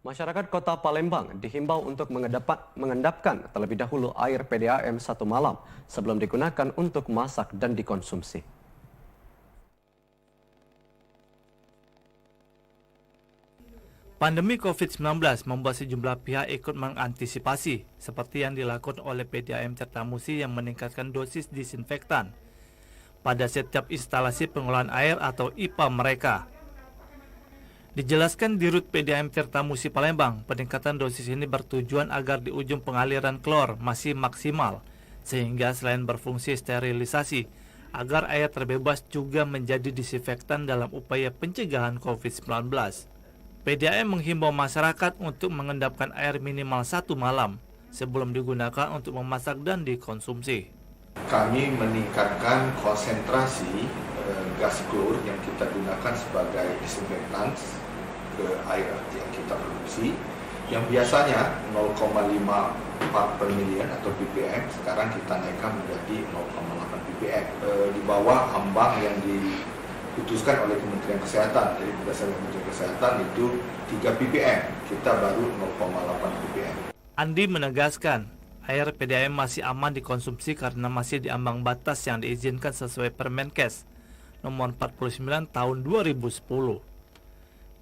Masyarakat Kota Palembang dihimbau untuk mengendapkan terlebih dahulu air PDAM 1 malam sebelum digunakan untuk masak dan dikonsumsi. Pandemi COVID-19 membuat sejumlah pihak ikut mengantisipasi, seperti yang dilakukan oleh PDAM Tirtamusi yang meningkatkan dosis disinfektan pada setiap instalasi pengolahan air atau IPA mereka. Dijelaskan di Rut PDAM Tirtamusi Palembang, peningkatan dosis ini bertujuan agar di ujung pengaliran klor masih maksimal, sehingga selain berfungsi sterilisasi, agar air terbebas juga menjadi disinfektan dalam upaya pencegahan COVID-19. PDAM menghimbau masyarakat untuk mengendapkan air minimal 1 malam sebelum digunakan untuk memasak dan dikonsumsi. Kami meningkatkan konsentrasi gas klor yang kita gunakan sebagai disinfektan ke air yang kita produksi, yang biasanya 0,5 part per million atau ppm, sekarang kita naikkan menjadi 0,8 ppm. Di bawah ambang yang diputuskan oleh Kementerian Kesehatan. Jadi berdasarkan Kementerian Kesehatan itu 3 ppm, kita baru 0,8 ppm. Andi menegaskan, air PDAM masih aman dikonsumsi karena masih di ambang batas yang diizinkan sesuai Permenkes nomor 49 tahun 2010.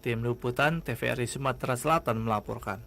Tim Liputan TVRI Sumatera Selatan melaporkan.